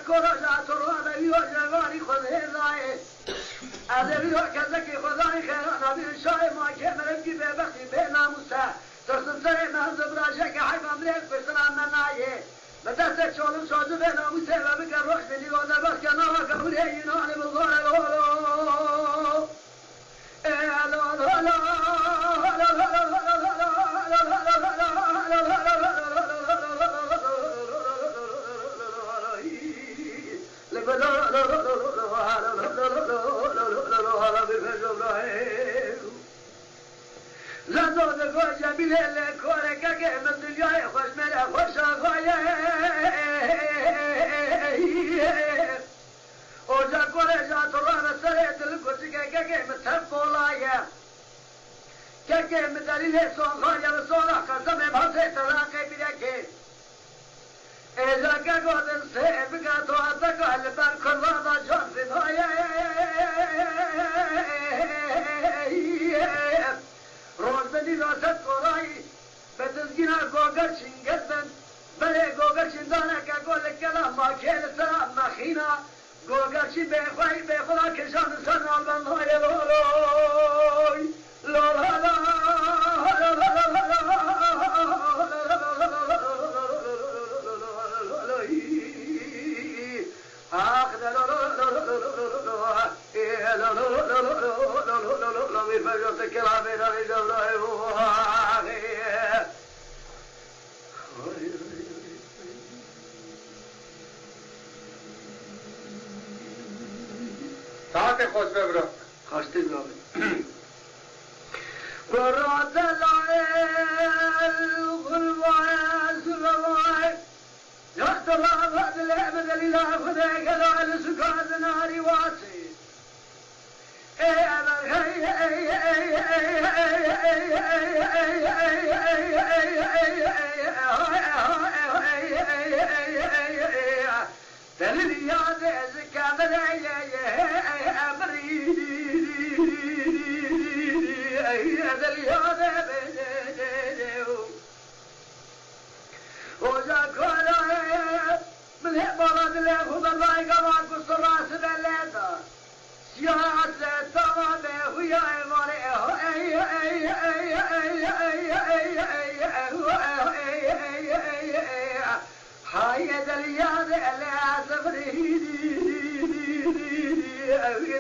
کروشات رو آدمی و جوانی خود هزای آدمی و کسی که خدای خیران آبی شای ما که مرگی به بختی به ناموسه ترسم سر من زبراشه که حیوان ریخ بسرم منایه به دست چولم سازو به ناموسه و بکر روش بدی و در بس که نوا کبوله اینان بزاره لولو زندان گوش جمیله لکوره که من دنیای خوش میره خوش آقایه اوجا کوره جا تو را سر دل کوچی که من تفولایه که من دلیل سون خواهی و سون قسم بحثه تراقی بیره که ایجا که گودن سه بگا تو اتکا لبن کروانا جان فدایه روز بدی راست قرایی به تزگینا گوگر شنگردن بله گوگر شندانه که گول کلا ماکیل سرا مخینا گوگر شی بخواهی بخلا کشان سن آلبن های لولوی لولالا ساعت خوش ببرو خوشتی بروی برات الغلوائي سلوائي يختلف هذا الأبد الإله خذيك ذا لسكان ناري واسي دليل يا ذكى بلاي أمري دليل يا وجا كولا من هبارات له خدای گوان کو سراس بلدا سیاست تمام هویا ماره هاي دلیاد الا سفری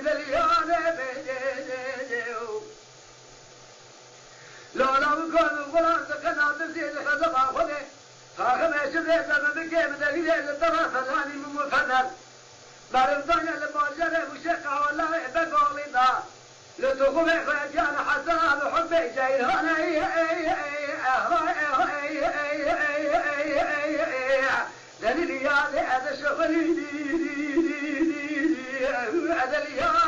دلیاد بجو لا بكون ولا سكنا تزيد خذ خذ هاهم شذيت أنا بكيم دليل الطرف ثاني مفنن بعرفتني المرجع وشقة والله بقولي دا لتقوم خيجان حسنا بحبي جاي هنا دليل يا هذا شغلي دليل يا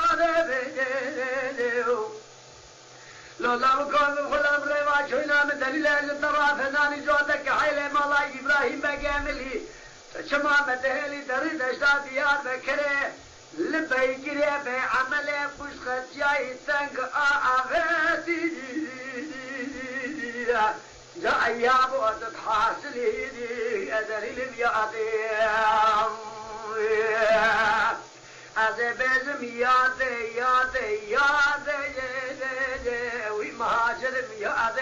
لو كان الغلام ريما شوينا من دليل الطرف هناني جودك حيلة مالا إبراهيم بقاملي شما مدهلي دريد اشتاد ياد بكره لبيكري بعمله بشخت جاي تنك آغاتي جا أيام وقت حاصلي دليل بيادي از بزم یاد وی مهاجرم یاد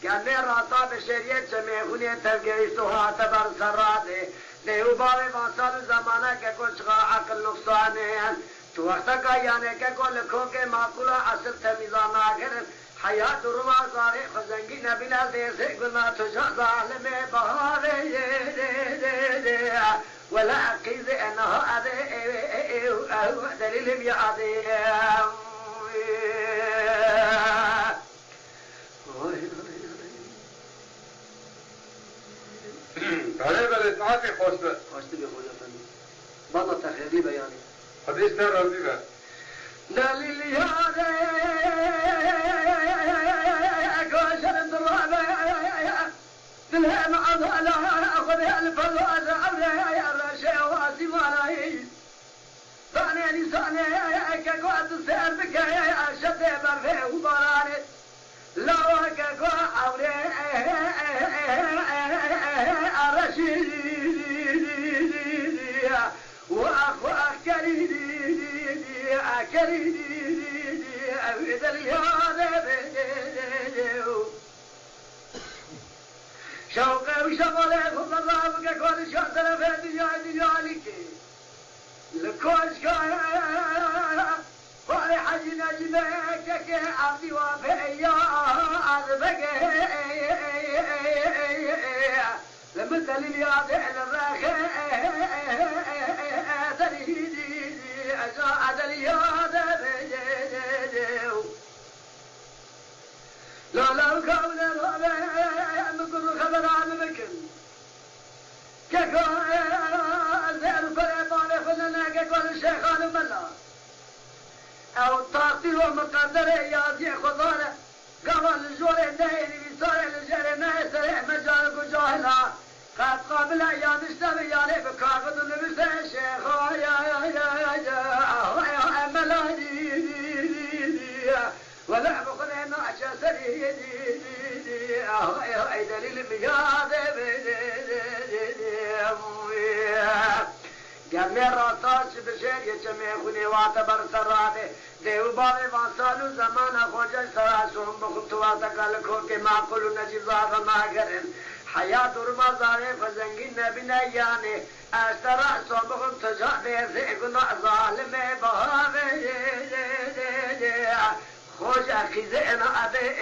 گنده راتا به شریعت چمیخونی ترگیش تو حاتبر سراده دیو باوی واسال زمانه که کچ عقل نقصانه تو وقتا که یعنی که کل کھوکے معقولا اصل تمیزان آگرن حیات روا زاری خزنگی نبیل دیسے گناہ تجھا ظالم بہارے ولا عقیز انہا ادے دلیل بیادے بله بله ساعت خوش به خوشتی به خود افندی بالا تخیلی بیانی حدیث نه راضی به دلیل یاده گوشن درابه دلها معضا لها أخذها الفضوات عبرها يا رشا واسي مالاي ثاني لساني كقوات السير بك يا شتي برفه وبراني لا كقوات عبرها وأخ كريدي أبدا اليادة شوقي وشمالي فضل الله بك كل شاطر في الدنيا لك لكل شكاية فاري حجي نجمك عبدي وفيا عذبك لما تلي يا ذهن الراخي تريدي أجاعد الياد لو كون الربيع مقر خبر عن مكن كيكو زين فريطاني خلنا كيكو الشيخان ملا او الطاقتي ومقدر يازي خضانه قبل الجوري النهيري بيصاري الجري نهي سريع مجالك وجاهلا قد قابل ايام اشتبي يعني بكافة ونبسي الشيخ يا ملاجي ولا بخلينا عشا سريدي دليل مياد جميع راساش بشير يجمع خوني واعتبر سراده دیو باوی واسالو زمان خوجه سراسون بخطوات کلکو که معقول نجیزا و ماگرن حیات ورما زاره فزنگی نبی نیانه اشتراسون بخط تجاده زیگنا ظالم باوی خوش اخیزه انا عده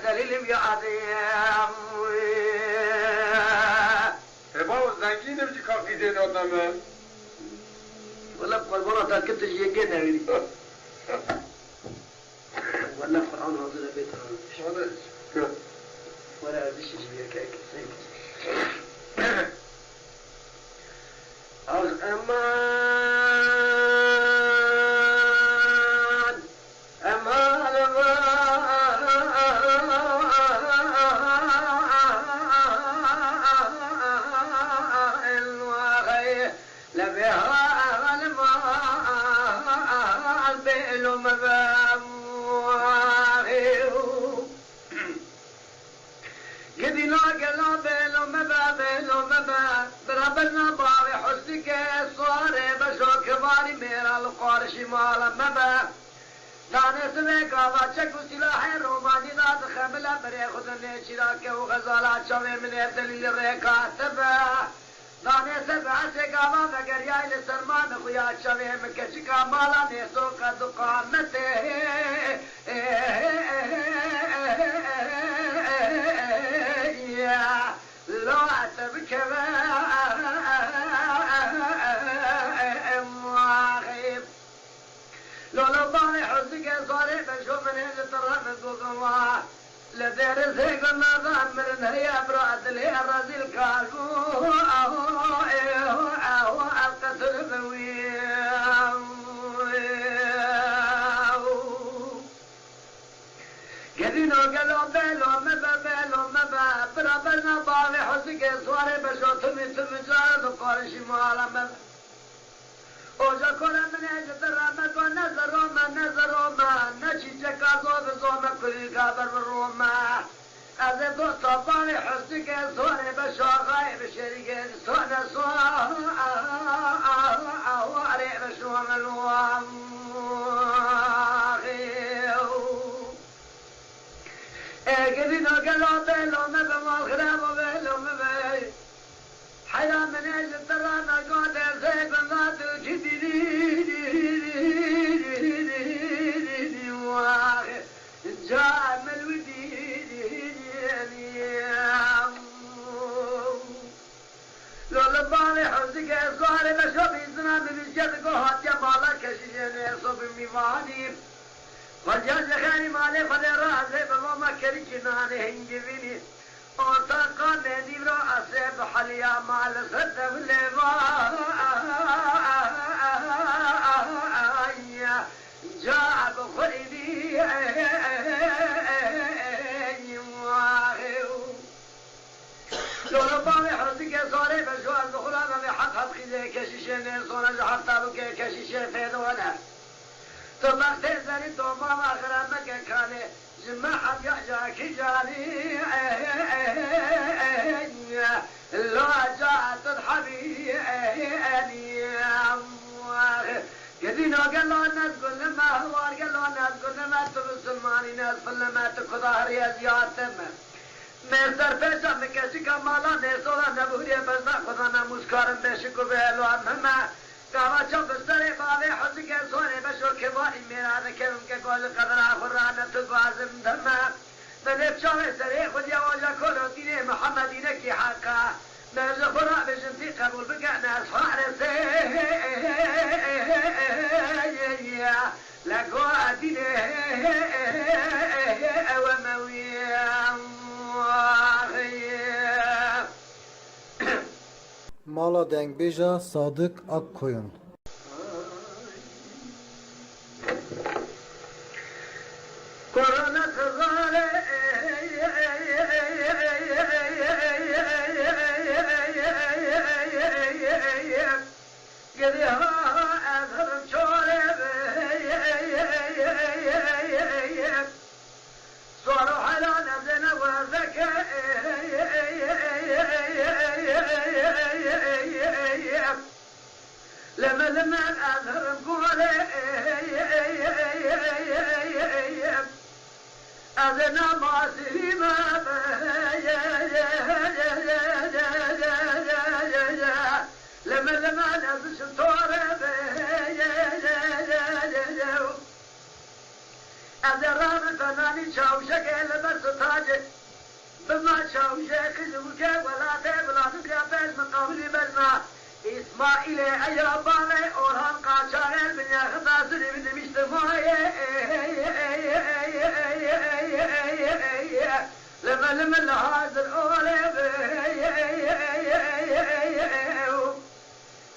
دلیلم یا عده بابا زنگی نمیشه کافی دین آدمه ولا قربانة تركبت الجيجين هذي ولا فرعون هذا البيت ولا هذا الشيء كيك أمان أمان الوغي لبها قدنا قلا بيلو مبا برابلنا باوي حسك صاري بشو كباري ميرا القار شمال مبا دانس में गावा चकु सिला है रोमानी दाद खमला बरे खुद ने चिरा के वो गजाला चवे में दलील रे कातब दाने से बासे गावा मगर या ले सरमान खुया चवे में कचका माला ने सो का दुकान में ते لا أتبكر مواغب لولا بالي حزك صاري بشوف من هذا ترى من قوة لدير زيق النظام من هي براد لي الرزيل كالبو أو القتل بويم قدينو قالوا بيلو مبا برابرنا باوي حسك صاري بشو تمي جارد وقارش موالا مبا اوجا كولا من اجد الرحمة ونظروا ما نشي جكازو بزوما كل كابر بروما از دو صباري حسك صاري بشو غايب شريك صانا واري بشو ملوام قدينا قلا بيلو مبا والخراب وبيلو مبا حيا من اجل ترانا قادر زيب ما تجدني جاء من الودين لولا بالي حزك صاري بشوف يزنا من الجد قهات جمالا كشيني صوب ميواني والجاز خاني مالي خلي راسي بابا كري كناني هنجبيني وطاقا مهدي براسي بحليا مال صدف لبايا جاء بخيري لولا بالي حرصك صاري بشوار بخلانا بحق خذي كشيشين صورة حتى بكي كشيشين فيدونا ثم اختزني ثم اخرمك كان جمع حق جاك جاني زینا گلان نزگل ما هوار گلان نزگل ما تو مسلمانی نزفل ما تو خدا ریاضیاتم مستر پیشم میکشی کمالا نیستولا نبوری بزن خدا نموزکارم بشکو به الوان همه کاما چون بستر باوی حضی که سونه بشو که باری میرانه که اون که گل قدر آخرانه تو بازم دمه من افشاوه سری خودی آجا کلو دینه محمدینه کی حقا مرز خورا بجنتی قبول بگن از حارسه لگو دینه او مویم Mala Dengbêja Sadık Akkoyun. Korona kızarı gidiyor azırım çore soru hala nezene vazeke لما أذهب قولي أذنا ما سليما لما نزش الطور أذران فناني شاوشك لبس تاجي بما شاوشك زوجك ولا تبلادك يا بيت من قبل بلنا İsmail'e Eyyabale Orhan Kaçarel Dünya Hıdası Devinde Miştema'ye Leme hazır oleb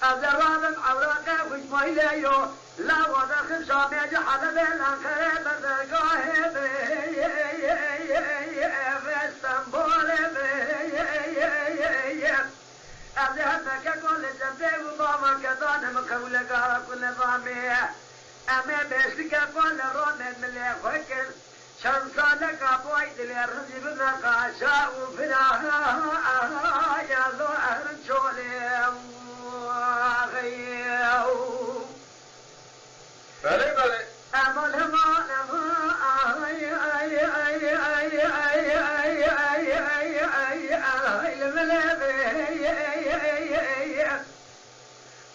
Azervan'ın avraka Hücmayla yo La vadakın şamiyeci halebe Lankare Bezergahe İstanbul'e أذهبك كل جنبه وضامة كدانه مكولة قارة كل نظامية أما بيشتك كل رونن من اللي فكر شمسانك أبوي دلي رزيب نقاشا وفناها يا ذو أهل شولي بله بله أمل ما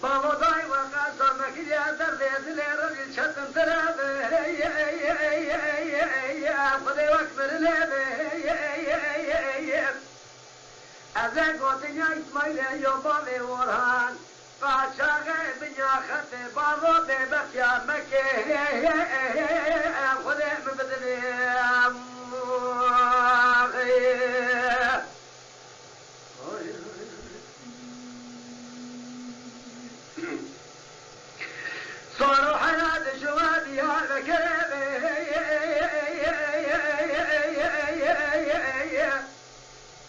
بابا داي وقاسمك يا درد يدلي رجل شتم ترابي خذي واكبر لابي أذاك وطنيا إسماعيل يوبابي ورهان قاشاقي بنيا خطي بابا بيبك يا مكي خذي مبدلي صاروا حناد شوادي هذا كلام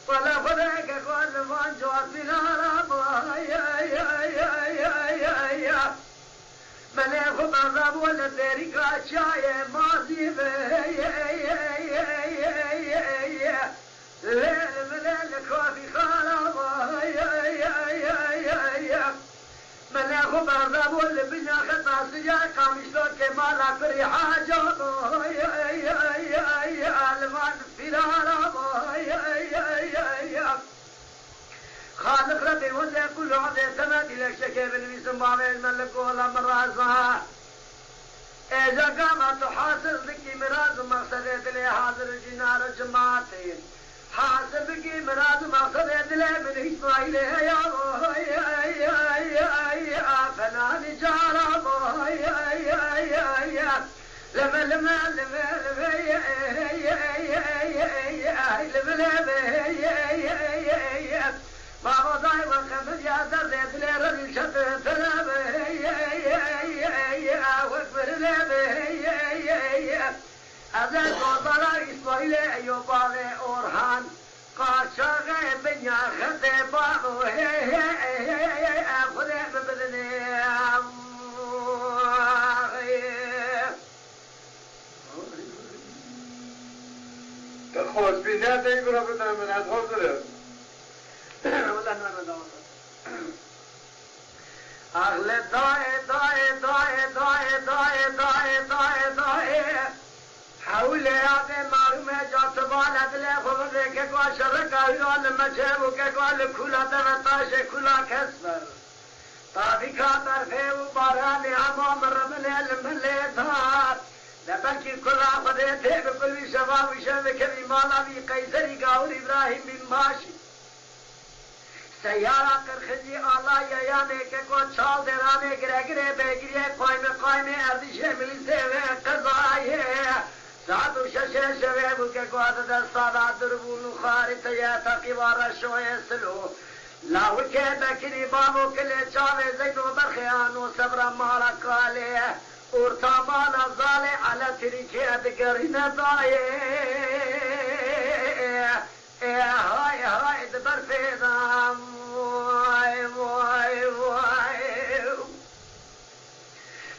ولا فذاك كل من جوات بنا من ياخذ عذاب ولا داري كاشاي ماضي ليل كافي خراب من ياخذ عذاب ولا بنا خطا سجاي قامش لو كمال فري حاجه المان في الهرب خالق ربي وزي كل عضي سمد لك شكي بالمسلم بابي الملك ولا مرازها إذا قامت حاصل بكي مراز مقصدت لي حاضر جنار جماعتين حاصل بكي مراز مقصدت لي من إسماعيل يا فنان جارب لما بابا داي وخمد يا درد يدلي رجل شط تراب واكبر لابي أذن وطلع إسماعيل أيوبالي أورهان قاشاقي بنيا خطي بابو خذي ببدني خوش بینیت این برا بدن من از حاضره والله ما بدور اغلى داي داي داي داي داي داي داي داي حولي هذا معلومة جات بالد له خبر که قاشر کایان مچه و که قال کلا دوتاش کلا کسبر طابی کاتر فیو باران امام رمل المل دار لبکی کلا خده ته بکلی شباب شب کبی مالا بی قیصری گاور ابراهیم بن ماشی سیارا کرخجی آلا یایانه که کو چال درانه گره گره بگیره قایم اردیشه ملیسه و قضایه ساعت و ششه شوه بو که قواد دستانا دربون خارط یا تقیبار شوه سلو لاو که بکنی بامو کلی چاوه زیدو برخیان و صبر مالا کاله ارتا مالا زاله علا تریکه دگرین دایه های های دبر فیدم وای وای وای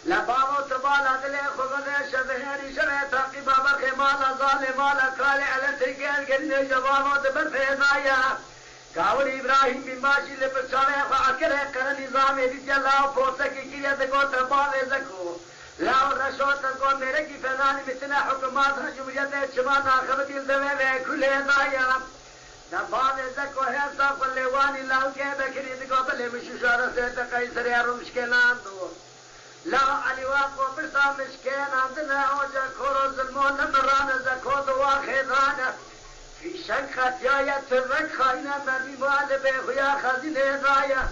لبامو تبالا دلی خبره شبهری شبه تقیبا برخی مالا ظالم مالا کالی علی ترکیل گرنه جبامو دبر فیدایا گاور ابراهیم بن باشی لپچاوه خواکره قرن نظام دیجا لاو پوسکی کریه دکو ترباوه زکو لاو رشو تنکو میرے کی فنانی مثل حکومات جمهوریت شمال آخرتی الدوه و کله دایا دباوه زکو حیثا قلیوانی لاو که بکری دکو بلی مشوشاره سے تقیسر یارو مشکلان دو لا علي واقو برسا مشكين عندنا اوجا كورو ظلمون نمران زكو دوا خيضانا في شنخة جاية ترك خاينة مرمي مالبه ويا خزينة رايا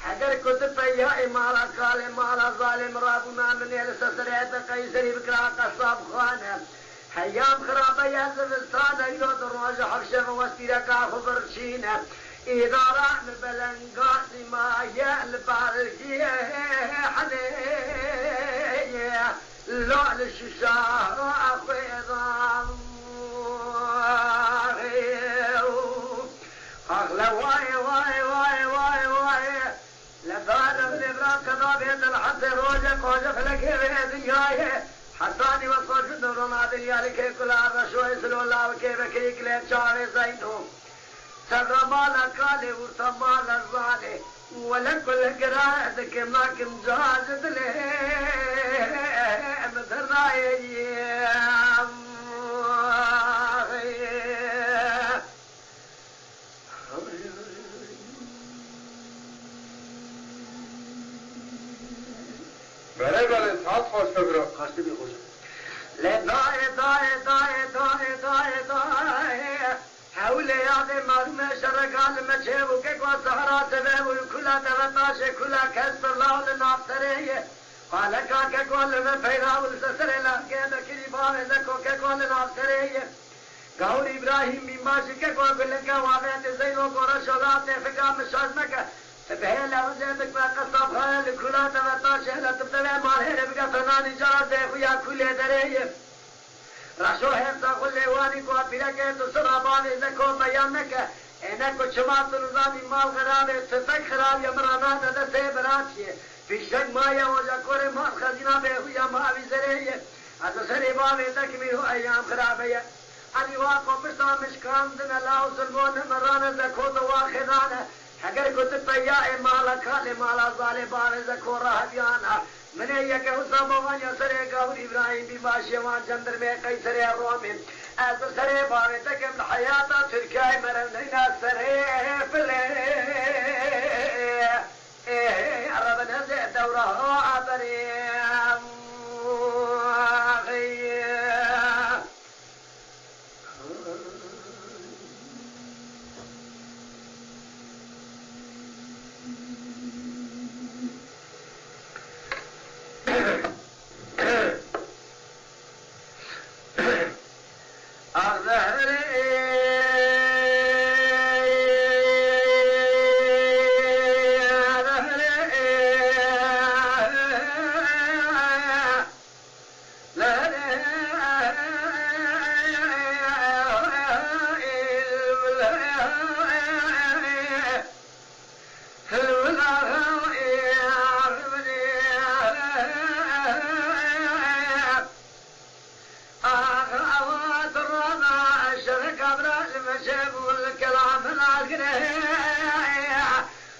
حقر كتب يا مالا كالي مالا ظالم رابنا من السسرية قيسري بكرا قصاب خانة حيام خرابة يا زمستانة يود الروج حفشة وستيرا كافو برشينة إدارة بلنقاسي ما يالبارجي حليه لعل الششار أخيضا أغلى واي واي واي واي واي لبانا من إبراك كذابية الحد روجة قوجة فلكي بيدياي حساني وصوش النورنا دنيا لكي كل عرشوه سلو الله وكي بكي كليب شعري زينو سر مالا كالي ورطا مالا زالي ولكل قراءة كما كم جازد لي مدرائي بله بله ساعت خواسته برو خواسته بی خوش لدائي دائي دائي دائي دائي دائي حولي يادي مرمى شرقال مچه وكك وسهرات به والكلا دوتاش كلا كسب الله لنافتريه قال كاك كل من فيرا والسسر لانكي بكري باوه زكو ككل نافتريه قول إبراهيم بن باشي ككو قلنكا وابعت زينو قرش ولات فقام الشازمك بهي لوزيدك ما قصب خيال كلا دوتاش هلا تبتبع مالهر بقى فناني جرد ويا كل دريه رشو حفظ خلی وانی کو پیرکه تو سرابانی زکو بیانکه اینکو چمات نظامی مال خرابه ستک خراب یا مرانات دسته براتیه پیشک مایا وجا کوره مال خزینا به یا ماوی زریه از سری باوی تکمی هو ایام خرابه علی واقو پسا مشکان دن لاو سلمون مران زکو دوا خدانه اگر کت پیا مالا کال مالا ظالم باوی زکو راه بیانا منه یک حسام وانیا سره گاور ابراهیم بی باشی وان چندر میں کئی سره رومن از سره باوی تکم حیاتا ترکای مرن نینا سره فله عرب نزع دوره عبریم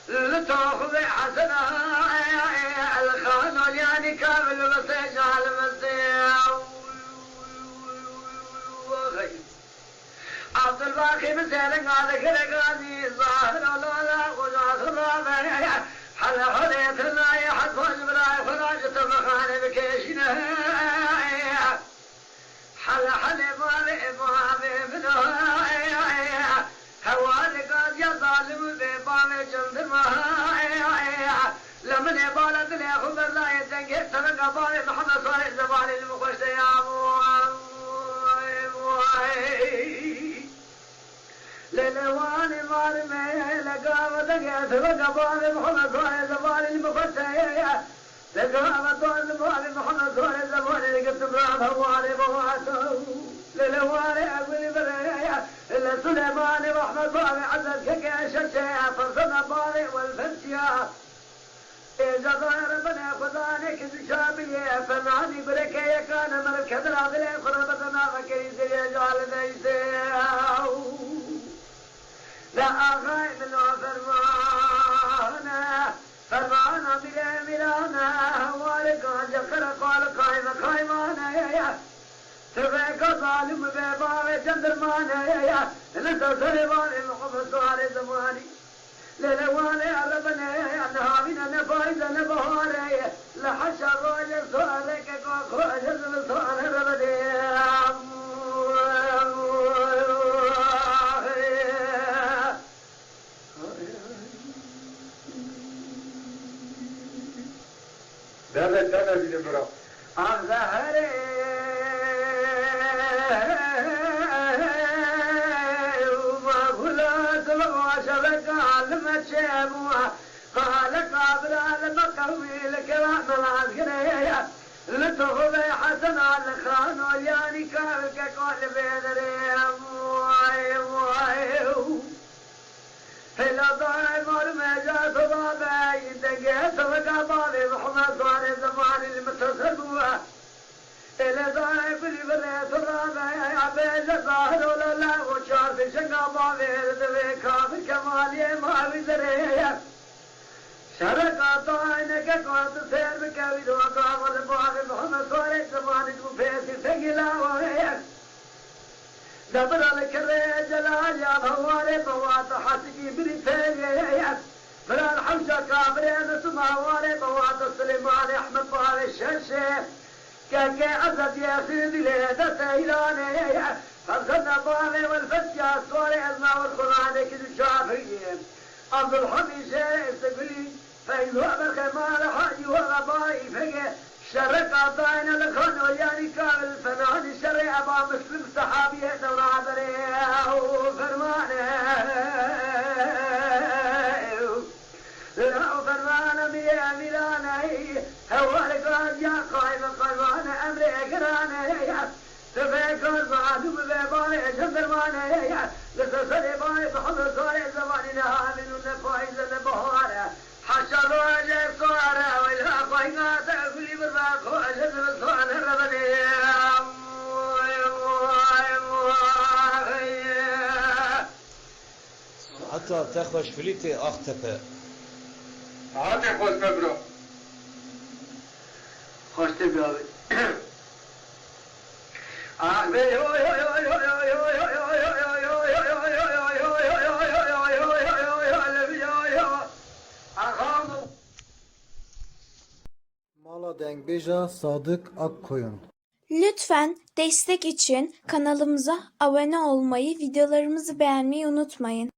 لتأخذ حسنا Abdülbaki miselin adı kere gazi zahir olala kucak râbe Hala haliyetine yahad vacibra Fıracı tıbıkhane bikeşine Hala hali mavi minha Havali gaz ya zalimi be bame candırma لمن يبالغ لي خبر لا يتنقل تنقى بالي محمد صالح زبالي المخوش يا للواني مارمي لقامة دقيت تنقى بالي محمد صالح زبالي المخوش يا لقامة بالي محمد صالح زبالي لقيت برام هوالي بواته للواني أقولي بلي إلا سليماني محمد صالح عزت كيشة فرصنا بالي والفتيا جزائر بنا خدانك شابية فناني بركة كان ملك هدر عدل خربتنا فكريز يجعل نيسي لا أغاي من فرمانا ملانا والك جخر قال قائم قائمانا تبقى ظالم بباب جندرمانا نسى سليمان محمد صالح زماني للوالي عربنا نهابنا نفايزة نبهاري لحشا الراجل سؤالك كوكو جزم سؤال ربدي دانا بيدي برا أغزهري قال قابل لما قوي لك العسكرية لتغضي حسن على الخان والياني كابك كل بيدري هلا ضايم والمجا صبابي دقيت وقابالي محمد صار زمان المتصل إلى ضايم بالبليت الرابع عبيد الظاهر ولا لا وشار في شقابالي ردوي كافي كمالي ما بيدري شرق عينك قد سير بكويد وقام البعض محمد صالح زمانك وفيسي ثقيلا وهيك دبر لك الرجل يا بوالي بوات حسكي بريتيا فران حمزة كابرين اسمع والي بوات سليمان احمد بالي الشاشة كاكي اسد يا سيدي ليدا سيلاني فرزنا بالي والفتيا صالح ازنا والقرآن كذو شافيين عبد الحميد استقلي فإذ هو بالخمال حاجي وغبائي فقه شرق عطاين لخون وياني كامل فنان الشرع أبا مسلم صحابيه دورا عبريه فرمانه فرمانه ميلانه هو لقاد يا قائم قائمانه أمري أكرانه تفكر معلوم ببالي جندرمانه لسسري بالي بحضر صالح زماننا من النفائز النبهارة حشر وجه صارة وإلها قيمات كل برباك وأجد بالصوان الربني حتى تخرج فليتي أختفى هاتي خوش ببرا خوش تبيابي Mala Dengbeja Sadık Akkoyun. Lütfen destek için kanalımıza abone olmayı, videolarımızı beğenmeyi unutmayın.